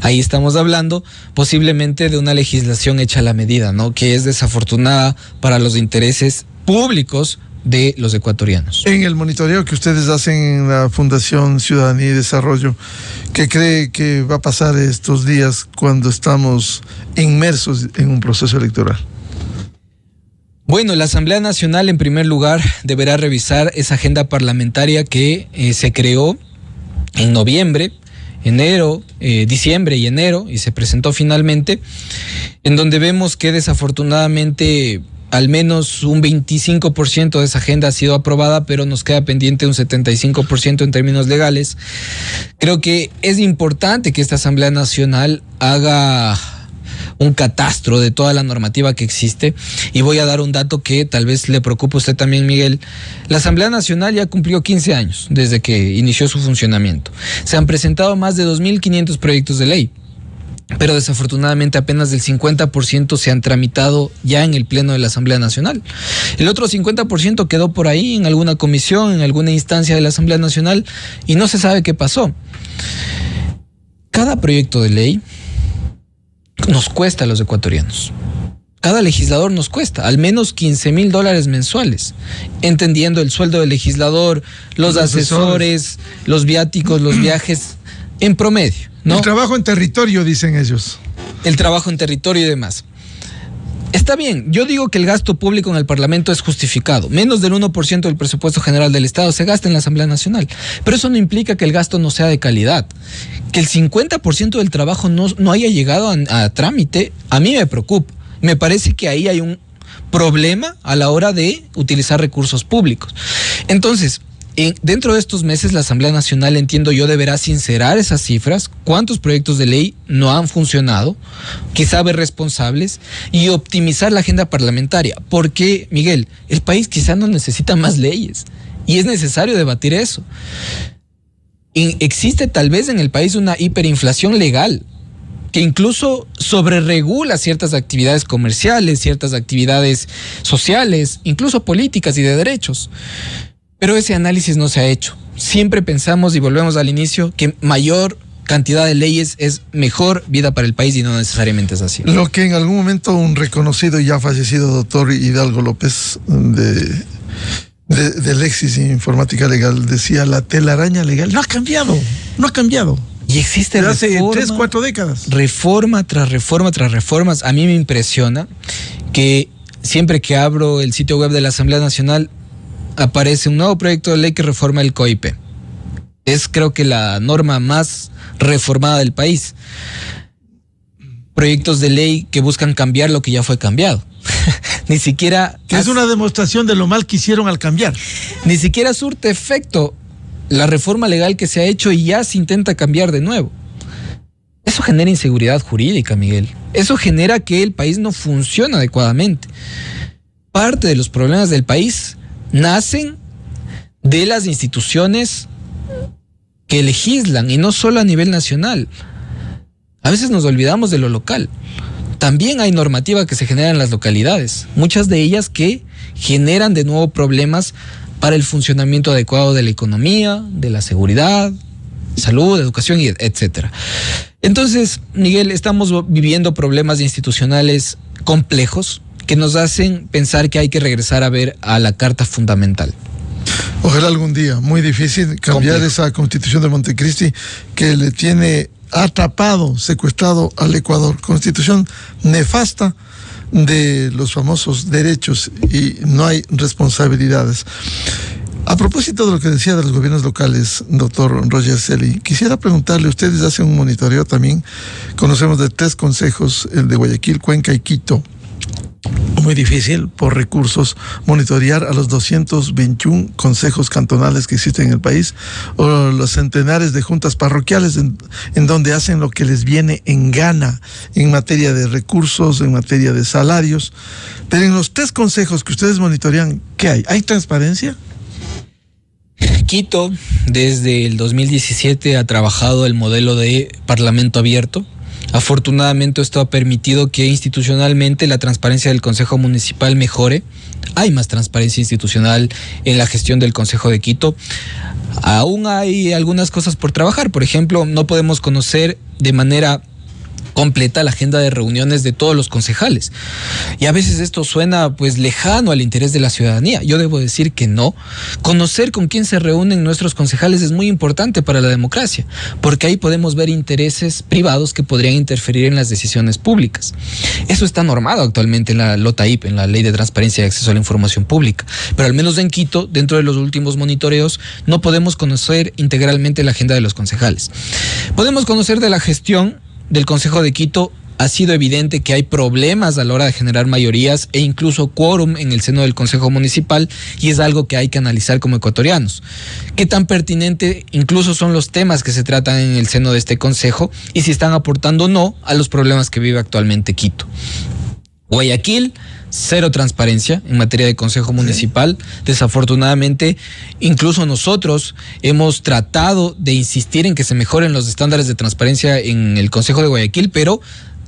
Ahí estamos hablando posiblemente de una legislación hecha a la medida, ¿no? Que es desafortunada para los intereses públicos de los ecuatorianos. En el monitoreo que ustedes hacen en la Fundación Ciudadanía y Desarrollo, ¿qué cree que va a pasar estos días cuando estamos inmersos en un proceso electoral? Bueno, la Asamblea Nacional en primer lugar deberá revisar esa agenda parlamentaria que se creó en noviembre, enero, diciembre y enero, y se presentó finalmente, en donde vemos que desafortunadamente al menos un 25% de esa agenda ha sido aprobada, pero nos queda pendiente un 75% en términos legales. Creo que es importante que esta Asamblea Nacional haga un catastro de toda la normativa que existe, y voy a dar un dato que tal vez le preocupe a usted también, Miguel. La Asamblea Nacional ya cumplió 15 años desde que inició su funcionamiento. Se han presentado más de 2.500 proyectos de ley, pero desafortunadamente apenas del 50% se han tramitado ya en el Pleno de la Asamblea Nacional. El otro 50% quedó por ahí en alguna comisión, en alguna instancia de la Asamblea Nacional, y no se sabe qué pasó. Cada proyecto de ley nos cuesta a los ecuatorianos. Cada legislador nos cuesta al menos $15,000 mensuales, entendiendo el sueldo del legislador, los asesores, los viáticos, los viajes, en promedio, ¿no? El trabajo en territorio, dicen ellos. El trabajo en territorio y demás. Está bien, yo digo que el gasto público en el Parlamento es justificado. Menos del 1% del presupuesto general del Estado se gasta en la Asamblea Nacional. Pero eso no implica que el gasto no sea de calidad. Que el 50% del trabajo no haya llegado a trámite, a mí me preocupa. Me parece que ahí hay un problema a la hora de utilizar recursos públicos. Entonces, dentro de estos meses la Asamblea Nacional, entiendo yo, deberá sincerar esas cifras, cuántos proyectos de ley no han funcionado, quizá ver responsables y optimizar la agenda parlamentaria. Porque, Miguel, el país quizá no necesita más leyes y es necesario debatir eso. Existe tal vez en el país una hiperinflación legal que incluso sobreregula ciertas actividades comerciales, ciertas actividades sociales, incluso políticas y de derechos. Pero ese análisis no se ha hecho. Siempre pensamos, y volvemos al inicio, que mayor cantidad de leyes es mejor vida para el país, y no necesariamente es así. Lo que en algún momento un reconocido y ya fallecido doctor Hidalgo López de Lexis Informática Legal decía: la telaraña legal no ha cambiado. Y existe hace 3, 4 décadas. Reforma tras reforma tras reformas. A mí me impresiona que siempre que abro el sitio web de la Asamblea Nacional aparece un nuevo proyecto de ley que reforma el COIP. Es, creo que, la norma más reformada del país. Proyectos de ley que buscan cambiar lo que ya fue cambiado. Ni siquiera... Que es una demostración de lo mal que hicieron al cambiar. Ni siquiera surte efecto la reforma legal que se ha hecho y ya se intenta cambiar de nuevo. Eso genera inseguridad jurídica, Miguel. Eso genera que el país no funcione adecuadamente. Parte de los problemas del país nacen de las instituciones que legislan, y no solo a nivel nacional. A veces nos olvidamos de lo local. También hay normativa que se genera en las localidades, muchas de ellas que generan de nuevo problemas para el funcionamiento adecuado de la economía, de la seguridad, salud, educación, etcétera. Entonces, Miguel, estamos viviendo problemas institucionales complejos que nos hacen pensar que hay que regresar a ver a la Carta Fundamental. Ojalá algún día, muy difícil cambiar esa Constitución de Montecristi que le tiene atrapado, secuestrado al Ecuador. Constitución nefasta de los famosos derechos, y no hay responsabilidades. A propósito de lo que decía de los gobiernos locales, doctor Roger Celi, quisiera preguntarle: ustedes hacen un monitoreo también, conocemos de 3 consejos, el de Guayaquil, Cuenca y Quito. Muy difícil por recursos monitorear a los 221 consejos cantonales que existen en el país, o los centenares de juntas parroquiales en donde hacen lo que les viene en gana en materia de recursos, en materia de salarios. Pero en los 3 consejos que ustedes monitorean, ¿qué hay? ¿Hay transparencia? Quito, desde el 2017, ha trabajado el modelo de parlamento abierto. Afortunadamente, esto ha permitido que institucionalmente la transparencia del Consejo Municipal mejore. Hay más transparencia institucional en la gestión del Consejo de Quito. Aún hay algunas cosas por trabajar. Por ejemplo, no podemos conocer de manera completa la agenda de reuniones de todos los concejales. Y a veces esto suena pues lejano al interés de la ciudadanía. Yo debo decir que no. Conocer con quién se reúnen nuestros concejales es muy importante para la democracia, porque ahí podemos ver intereses privados que podrían interferir en las decisiones públicas. Eso está normado actualmente en la LOTAIP, en la Ley de Transparencia y Acceso a la Información Pública. Pero al menos en Quito, dentro de los últimos monitoreos, no podemos conocer integralmente la agenda de los concejales. Podemos conocer de la gestión del Consejo de Quito. Ha sido evidente que hay problemas a la hora de generar mayorías e incluso quórum en el seno del Consejo Municipal, y es algo que hay que analizar como ecuatorianos. ¿Qué tan pertinente incluso son los temas que se tratan en el seno de este Consejo, y si están aportando o no a los problemas que vive actualmente Quito? Guayaquil, cero transparencia en materia de Consejo Municipal. Desafortunadamente, incluso nosotros hemos tratado de insistir en que se mejoren los estándares de transparencia en el Consejo de Guayaquil, pero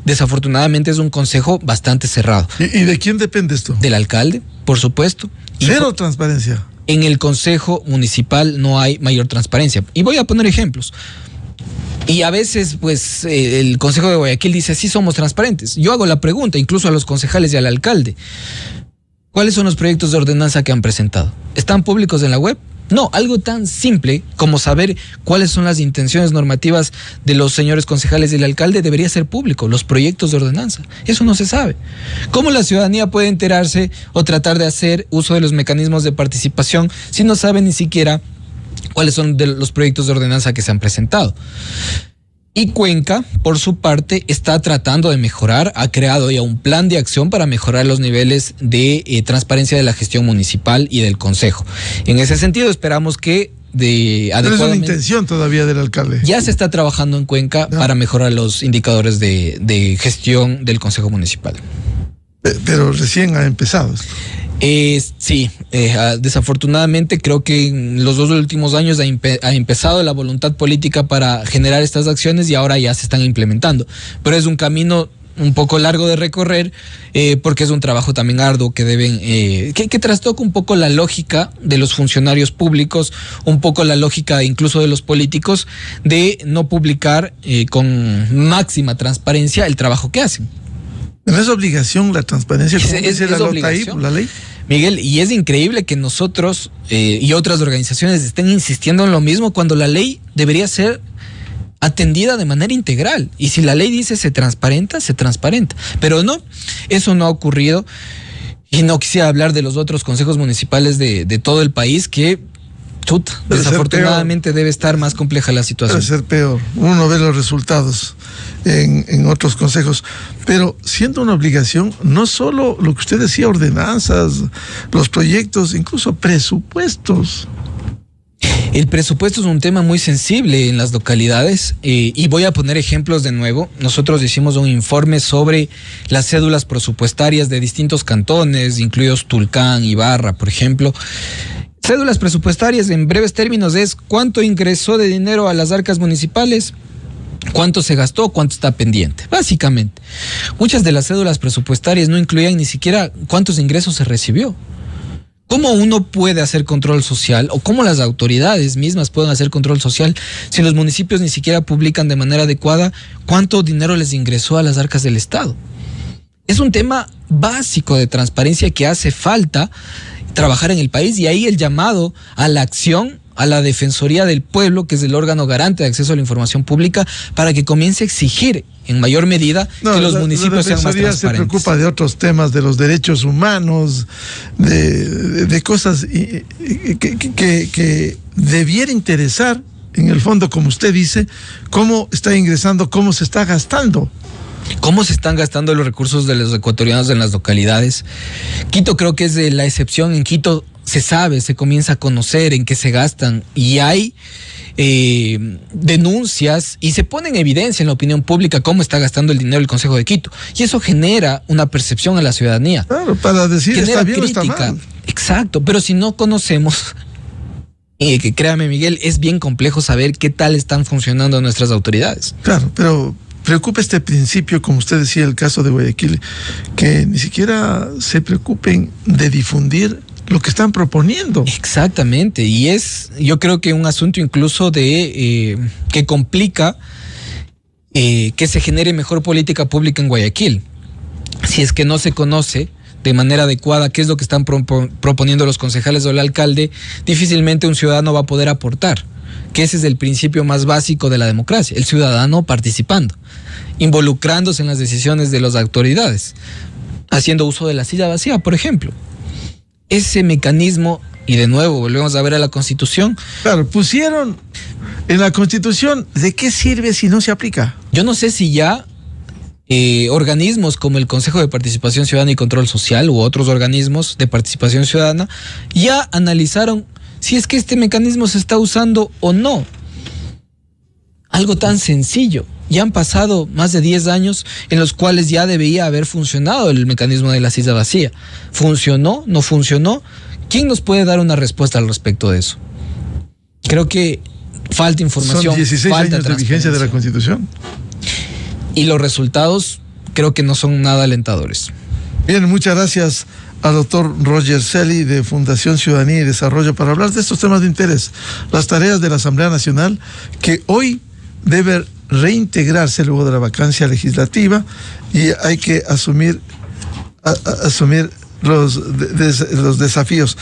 desafortunadamente es un consejo bastante cerrado. ¿Y de quién depende esto? Del alcalde, por supuesto. Cero transparencia. En el Consejo Municipal no hay mayor transparencia. Y voy a poner ejemplos. Y a veces, pues, el Consejo de Guayaquil dice: sí, somos transparentes. Yo hago la pregunta, incluso a los concejales y al alcalde: ¿cuáles son los proyectos de ordenanza que han presentado? ¿Están públicos en la web? No, algo tan simple como saber cuáles son las intenciones normativas de los señores concejales y el alcalde debería ser público, los proyectos de ordenanza. Eso no se sabe. ¿Cómo la ciudadanía puede enterarse o tratar de hacer uso de los mecanismos de participación si no sabe ni siquiera cuáles son los proyectos de ordenanza que se han presentado? Y Cuenca, por su parte, está tratando de mejorar, ha creado ya un plan de acción para mejorar los niveles de transparencia de la gestión municipal y del consejo. En ese sentido, esperamos que Pero es una intención todavía del alcalde. Ya se está trabajando en Cuenca para mejorar los indicadores de gestión del consejo municipal. Pero recién ha empezado esto. Sí, desafortunadamente creo que en los 2 últimos años ha empezado la voluntad política para generar estas acciones y ahora ya se están implementando. Pero es un camino un poco largo de recorrer porque es un trabajo también arduo que deben que trastoca un poco la lógica de los funcionarios públicos, un poco la lógica incluso de los políticos de no publicar con máxima transparencia el trabajo que hacen. ¿No es obligación la transparencia? Es la ley. Miguel, y es increíble que nosotros y otras organizaciones estén insistiendo en lo mismo cuando la ley debería ser atendida de manera integral. Y si la ley dice se transparenta, se transparenta. Pero no, eso no ha ocurrido. Y no quisiera hablar de los otros consejos municipales de todo el país que, desafortunadamente debe estar más compleja la situación. Debe ser peor. Uno ve los resultados en otros consejos. Pero siendo una obligación, no solo lo que usted decía, ordenanzas, los proyectos, incluso presupuestos. El presupuesto es un tema muy sensible en las localidades y voy a poner ejemplos de nuevo. Nosotros hicimos un informe sobre las cédulas presupuestarias de distintos cantones, incluidos Tulcán, Ibarra, por ejemplo. Cédulas presupuestarias, en breves términos, es cuánto ingresó de dinero a las arcas municipales, cuánto se gastó, cuánto está pendiente, básicamente. Muchas de las cédulas presupuestarias no incluían ni siquiera cuántos ingresos se recibió. ¿Cómo uno puede hacer control social o cómo las autoridades mismas pueden hacer control social si los municipios ni siquiera publican de manera adecuada cuánto dinero les ingresó a las arcas del Estado? Es un tema básico de transparencia que hace falta trabajar en el país, y ahí el llamado a la acción a la Defensoría del Pueblo, que es el órgano garante de acceso a la información pública, para que comience a exigir en mayor medida que los municipios sean más transparentes. Se preocupa de otros temas, de los derechos humanos, de cosas que debiera interesar, en el fondo, como usted dice, cómo está ingresando, cómo se está gastando. ¿Cómo se están gastando los recursos de los ecuatorianos en las localidades? Quito creo que es de la excepción. En Quito se sabe, se comienza a conocer en qué se gastan y hay denuncias y se pone en evidencia en la opinión pública cómo está gastando el dinero el Consejo de Quito. Y eso genera una percepción a la ciudadanía. Claro, para decir está bien o está mal. Exacto, pero si no conocemos... que créame, Miguel, es bien complejo saber qué tal están funcionando nuestras autoridades. Claro, pero preocupa este principio, como usted decía, el caso de Guayaquil, que ni siquiera se preocupen de difundir lo que están proponiendo. Exactamente, y es, yo creo que un asunto incluso de que complica que se genere mejor política pública en Guayaquil. Si es que no se conoce de manera adecuada qué es lo que están proponiendo los concejales o el alcalde, difícilmente un ciudadano va a poder aportar, que ese es el principio más básico de la democracia, el ciudadano participando, involucrándose en las decisiones de las autoridades, haciendo uso de la silla vacía, por ejemplo. Ese mecanismo, y de nuevo volvemos a ver a la Constitución. Claro, pusieron en la Constitución, ¿de qué sirve si no se aplica? Yo no sé si ya organismos como el Consejo de Participación Ciudadana y Control Social u otros organismos de participación ciudadana ya analizaron si es que este mecanismo se está usando o no. Algo tan sencillo. Ya han pasado más de 10 años en los cuales ya debía haber funcionado el mecanismo de la silla vacía. ¿Funcionó? ¿No funcionó? ¿Quién nos puede dar una respuesta al respecto de eso? Creo que falta información. Son 16 años de vigencia de la Constitución. Y los resultados creo que no son nada alentadores. Bien, muchas gracias al doctor Roger Celi de Fundación Ciudadanía y Desarrollo para hablar de estos temas de interés, las tareas de la Asamblea Nacional, que hoy debe reintegrarse luego de la vacancia legislativa y hay que asumir los desafíos.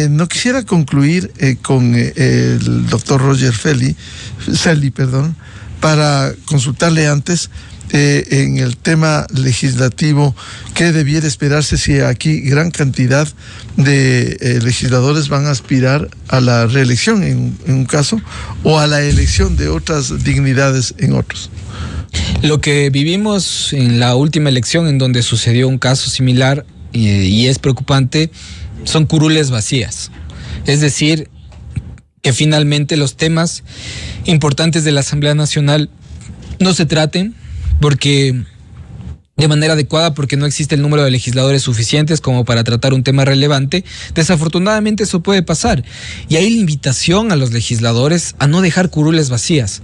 No quisiera concluir con el doctor Roger Celi, para consultarle antes en el tema legislativo, ¿qué debiera esperarse si aquí gran cantidad de legisladores van a aspirar a la reelección en un caso, o a la elección de otras dignidades en otros? Lo que vivimos en la última elección, en donde sucedió un caso similar y es preocupante, son curules vacías. Es decir, que finalmente los temas importantes de la Asamblea Nacional no se traten porque de manera adecuada, porque no existe el número de legisladores suficientes como para tratar un tema relevante. Desafortunadamente eso puede pasar. Y hay la invitación a los legisladores a no dejar curules vacías.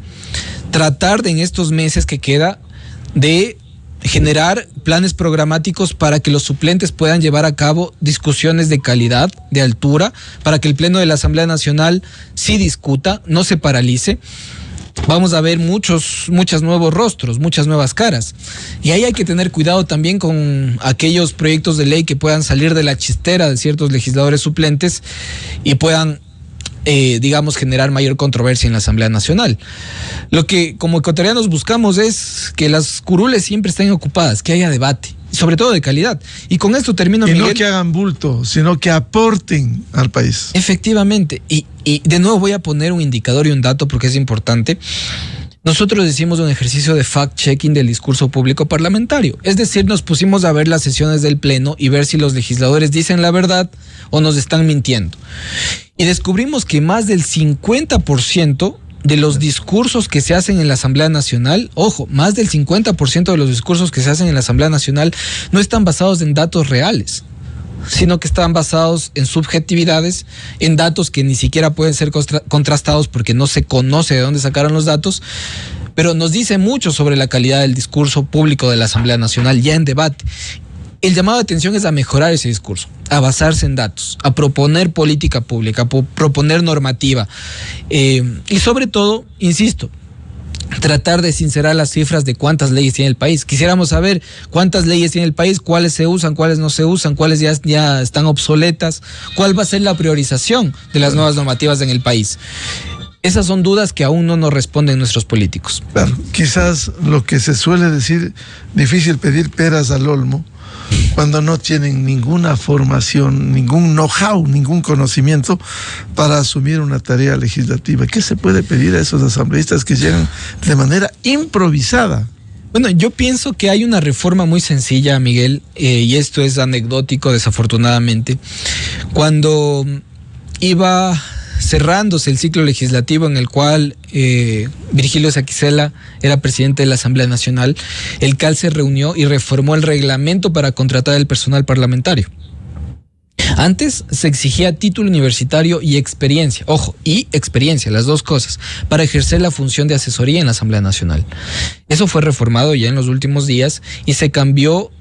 Tratar de, en estos meses que queda, de generar planes programáticos para que los suplentes puedan llevar a cabo discusiones de calidad, de altura, para que el Pleno de la Asamblea Nacional sí discuta, no se paralice. Vamos a ver muchos nuevos rostros, muchas nuevas caras. Y ahí hay que tener cuidado también con aquellos proyectos de ley que puedan salir de la chistera de ciertos legisladores suplentes y puedan, digamos, generar mayor controversia en la Asamblea Nacional. Lo que como ecuatorianos buscamos es que las curules siempre estén ocupadas, que haya debate, sobre todo de calidad. Y con esto termino, Miguel. Y no que hagan bulto, sino que aporten al país. Efectivamente. Y de nuevo voy a poner un indicador y un dato porque es importante. Nosotros hicimos un ejercicio de fact-checking del discurso público parlamentario. Es decir, nos pusimos a ver las sesiones del Pleno y ver si los legisladores dicen la verdad o nos están mintiendo. Y descubrimos que más del 50% de los discursos que se hacen en la Asamblea Nacional, ojo, más del 50% de los discursos que se hacen en la Asamblea Nacional no están basados en datos reales, sino que están basados en subjetividades, en datos que ni siquiera pueden ser contrastados porque no se conoce de dónde sacaron los datos, pero nos dice mucho sobre la calidad del discurso público de la Asamblea Nacional ya en debate. El llamado de atención es a mejorar ese discurso, a basarse en datos, a proponer política pública, a proponer normativa y sobre todo, insisto, tratar de sincerar las cifras de cuántas leyes tiene el país. Quisiéramos saber cuántas leyes tiene el país, cuáles se usan, cuáles no se usan, cuáles ya están obsoletas, cuál va a ser la priorización de las nuevas normativas en el país. Esas son dudas que aún no nos responden nuestros políticos. Claro, quizás lo que se suele decir, difícil pedir peras al olmo, cuando no tienen ninguna formación, ningún know-how, ningún conocimiento para asumir una tarea legislativa. ¿Qué se puede pedir a esos asambleístas que llegan de manera improvisada? Bueno, yo pienso que hay una reforma muy sencilla, Miguel, y esto es anecdótico, desafortunadamente. Cuando iba cerrándose el ciclo legislativo en el cual Virgilio Saquicela era presidente de la Asamblea Nacional, el CAL se reunió y reformó el reglamento para contratar el personal parlamentario. Antes se exigía título universitario y experiencia, ojo, y experiencia, las dos cosas, para ejercer la función de asesoría en la Asamblea Nacional. Eso fue reformado ya en los últimos días y se cambió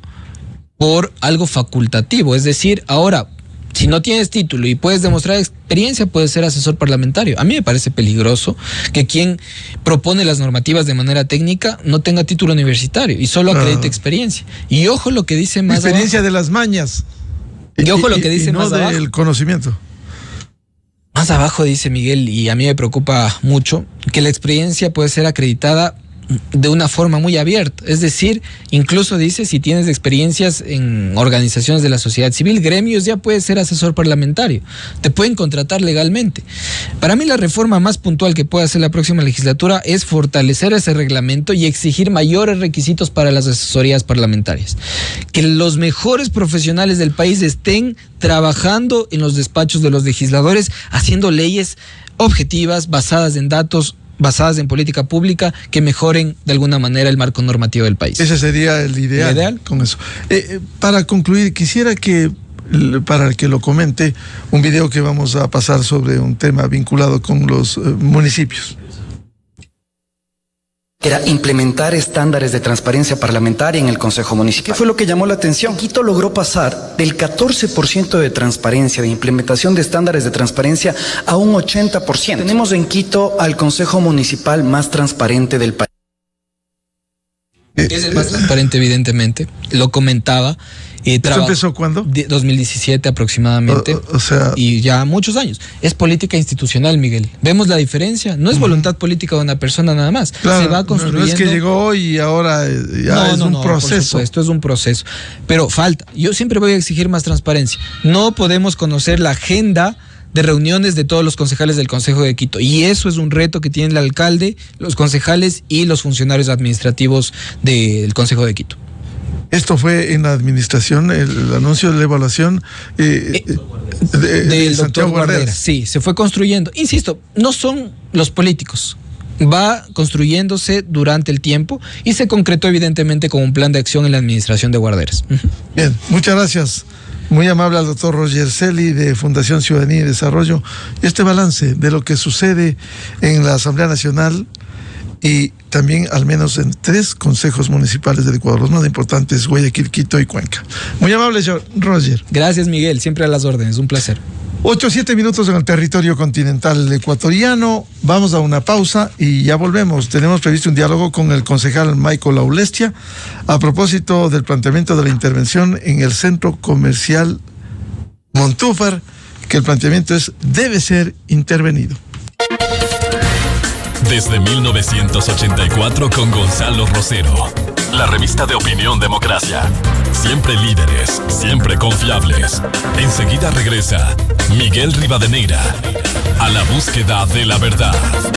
por algo facultativo, es decir, ahora, si no tienes título y puedes demostrar experiencia, puedes ser asesor parlamentario. A mí me parece peligroso que quien propone las normativas de manera técnica no tenga título universitario y solo acredite experiencia. Y ojo lo que dice más experiencia abajo. De las mañas. Y ojo lo que dice no más abajo. del conocimiento. Más abajo dice Miguel, y a mí me preocupa mucho, que la experiencia puede ser acreditada de una forma muy abierta, es decir, incluso dice si tienes experiencias en organizaciones de la sociedad civil, gremios, ya puedes ser asesor parlamentario, te pueden contratar legalmente. Para mí la reforma más puntual que puede hacer la próxima legislatura es fortalecer ese reglamento y exigir mayores requisitos para las asesorías parlamentarias, que los mejores profesionales del país estén trabajando en los despachos de los legisladores, haciendo leyes objetivas, basadas en datos, basadas en política pública, que mejoren de alguna manera el marco normativo del país. Ese sería el ideal. Con eso. Para concluir, quisiera que, para el que lo comente, un video que vamos a pasar sobre un tema vinculado con los municipios. Era implementar estándares de transparencia parlamentaria en el Consejo Municipal. ¿Qué fue lo que llamó la atención? Quito logró pasar del 14% de transparencia, de implementación de estándares de transparencia, a un 80%. Tenemos en Quito al Consejo Municipal más transparente del país. Es el más transparente, evidentemente. Lo comentaba. ¿Esto empezó cuándo? 2017 aproximadamente. O sea, y ya muchos años. Es política institucional, Miguel. ¿Vemos la diferencia? No es voluntad política de una persona nada más. Claro, se va construyendo. No es que llegó hoy y ahora ya es un proceso. Por supuesto, es un proceso. Pero falta. Yo siempre voy a exigir más transparencia. No podemos conocer la agenda de reuniones de todos los concejales del Consejo de Quito. Y eso es un reto que tiene el alcalde, los concejales y los funcionarios administrativos del Consejo de Quito. Esto fue en la administración, el anuncio de la evaluación del doctor Guarderas. Sí, se fue construyendo. Insisto, no son los políticos. Va construyéndose durante el tiempo y se concretó evidentemente con un plan de acción en la administración de Guarderas. Bien, muchas gracias. Muy amable al doctor Roger Celi de Fundación Ciudadanía y Desarrollo. Este balance de lo que sucede en la Asamblea Nacional y también al menos en 3 consejos municipales del Ecuador, los más importantes, Guayaquil, Quito y Cuenca. Muy amable, Roger. Gracias, Miguel, siempre a las órdenes, un placer. 8-7 minutos en el territorio continental ecuatoriano. Vamos a una pausa y ya volvemos. Tenemos previsto un diálogo con el concejal Michael Aulestia a propósito del planteamiento de la intervención en el centro comercial Montúfar, que el planteamiento es: debe ser intervenido. Desde 1984 con Gonzalo Rosero, la revista de opinión Democracia. Siempre líderes, siempre confiables. Enseguida regresa Miguel Rivadeneira a la búsqueda de la verdad.